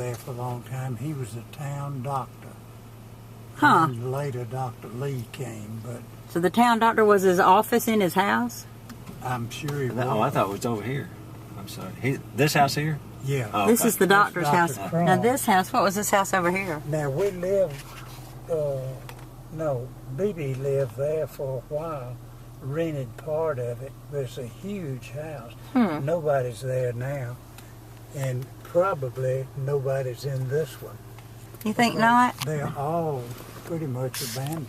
there for a long time. He was a town doctor. Huh. And later Dr. Lee came, but So the town doctor was his office in his house? I'm sure he was. Oh, I thought it was over here. I'm sorry. This house here? Yeah. Oh, This okay. is the doctor's That's house. Dr. Crum. Now this house, what was this house over here? Now we lived, BB lived there for a while, rented part of it, but it's a huge house. Nobody's there now, and probably nobody's in this one. You think not? They're all pretty much abandoned.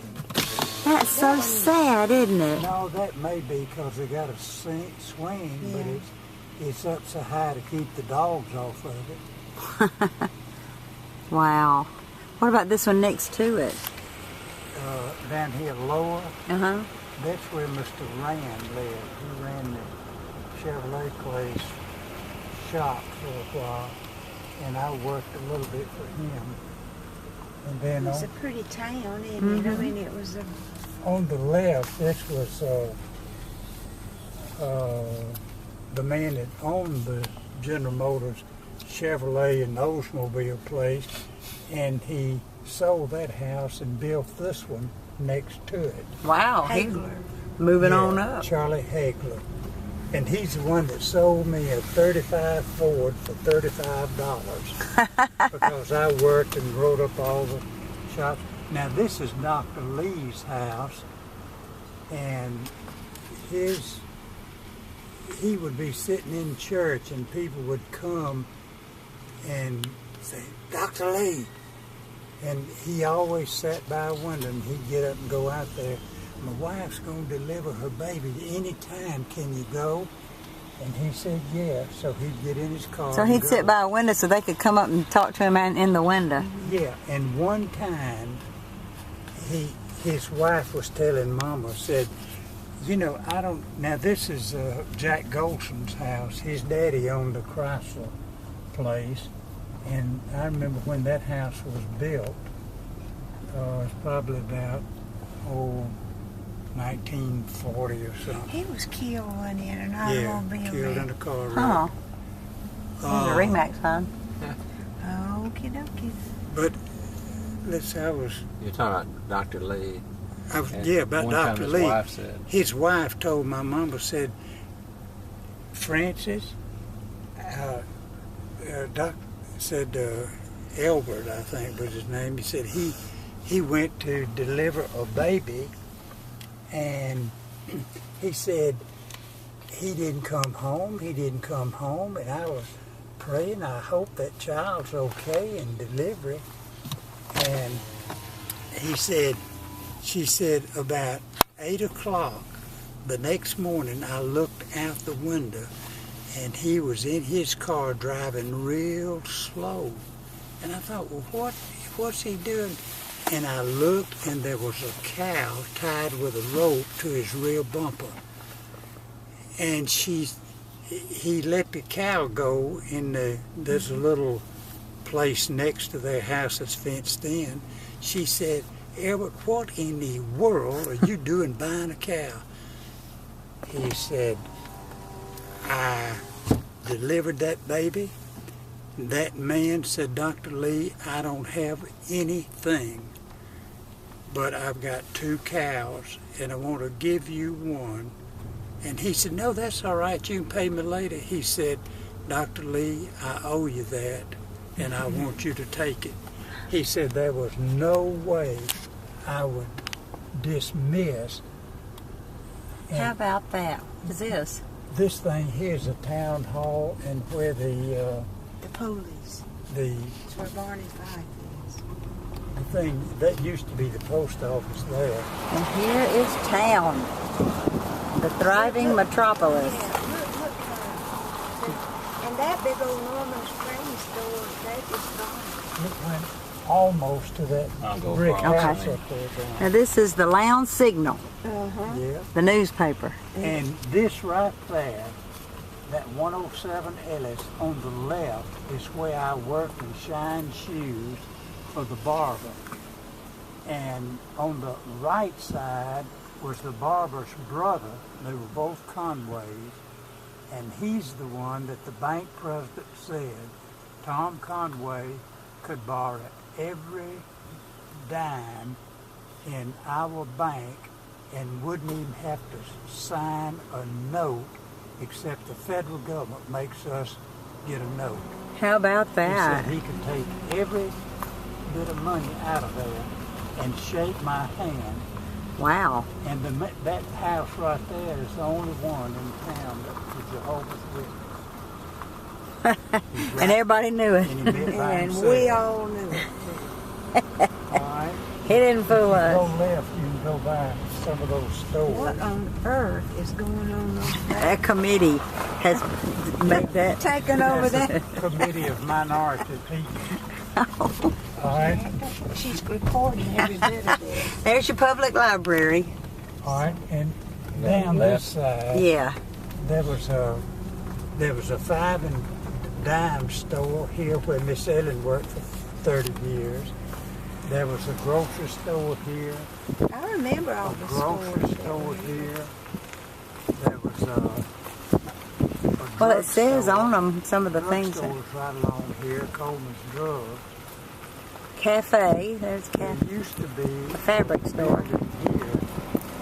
That's so sad, isn't it? No, that may be because they got a swing, but it's up so high to keep the dogs off of it. Wow. What about this one next to it? Down here lower, Uh-huh. that's where Mr. Rand lived. He ran the Chevrolet place shop for a while, and I worked a little bit for him. And then It's a pretty town, isn't it? I mean, it was a... on the left, this was the man that owned the General Motors Chevrolet and Oldsmobile place, and he sold that house and built this one next to it. Wow. Hagler. Moving Yeah, on up. Charlie Hagler. And he's the one that sold me a 35 Ford for $35 because I worked and wrote up all the shops. Now this is Dr. Lee's house, and he would be sitting in church and people would come and say, Dr. Lee. And he always sat by a window and he'd get up and go out there. My wife's going to deliver her baby any time. Can you go? And he said, yeah. So he'd get in his car. So and he'd go. sit by a window so they could come up and talk to him in the window. Yeah. And one time, his wife was telling Mama, said, you know, now this is Jack Golson's house. His daddy owned the Chrysler place. And I remember when that house was built, it was probably about, 1940 or something. He was killed in an Yeah, automobile killed in wreck. a car wreck. Huh. There's a Remax, huh? Okie dokie. But I was You're talking about Dr. Lee. about one time Dr. his Lee. wife said. His wife told my mama, said, Francis, Albert, I think was his name. He said he went to deliver a baby, and he said he didn't come home, and I was praying, I hope that child's okay in delivery. And she said about 8 o'clock the next morning, I looked out the window and he was in his car driving real slow. And I thought, well, what's he doing? And I looked, and there was a cow tied with a rope to his rear bumper. And he let the cow go there's a little place next to their house that's fenced in. She said, Albert, what in the world are you doing buying a cow? He said, I delivered that baby. That man said, Dr. Lee, I don't have anything, but I've got 2 cows, and I want to give you one. And he said, no, that's all right. You can pay me later. He said, Dr. Lee, I owe you that, and I want you to take it. He said there was no way I would dismiss. How about that? What is this? This thing here is a town hall, and where the police. It's where Barney's wife is. The thing that used to be the post office there. And here is town, the thriving metropolis. Yeah, look. And that big old Norman Springs store, that is gone. It went almost to that I'll go brick across. house Okay. up there. Now this is the Lounge Signal, Yeah. the newspaper. And this right there, that 107 Ellis on the left is where I worked and shined shoes for the barber. And on the right side was the barber's brother. They were both Conways. And he's the one that the bank president said Tom Conway could borrow every dime in our bank and wouldn't even have to sign a note, except the federal government makes us get a note. How about He that? said he could take every bit of money out of there and shake my hand. Wow. And that house right there is the only one in town that is Jehovah's Witness. And everybody knew it. And he met by And himself. we all knew it. All right. He didn't fool Go us. left, you can go by some of those stores. What on earth is going on over there? That committee has made that. Taking over That's that. a committee of minority people. All right. She's recording every bit of this. There's your public library. All right. And down this side, Yeah. there was a 5 and dime store here where Miss Ellen worked for 30 years. There was a grocery store here. I remember all A the grocery stores. store here. There was a Well, it says drugstore. on them some of the things. Drugstore's right along here, Coleman's Drug. Cafe. There's a There cafe. used to be A fabric store. building here,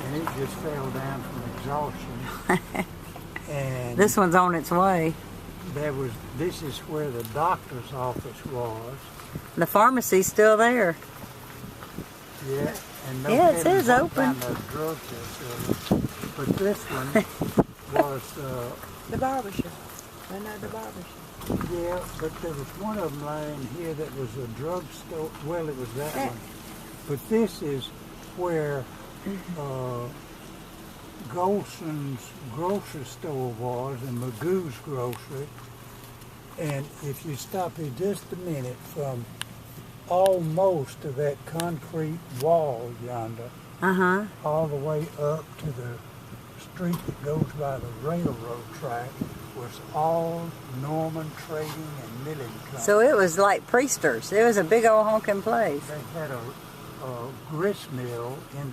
and it just fell down from exhaustion. And This one's on its way. this is where the doctor's office was. The pharmacy's still there. Yeah, and no Yeah, it telling says what open. kind of drug this was. But this one was, The barbershop. Another barbershop. yeah, but there was one of them laying here that was a drugstore. Well, it was that one. But this is where Golson's grocery store was, and Magoo's grocery. And if you stop here just a minute, from almost to that concrete wall yonder, Uh-huh. all the way up to the street that goes by the railroad track, was all Norman Trading and Milling Company. So it was like Priesters. It was a big old honking place. They had a grist mill in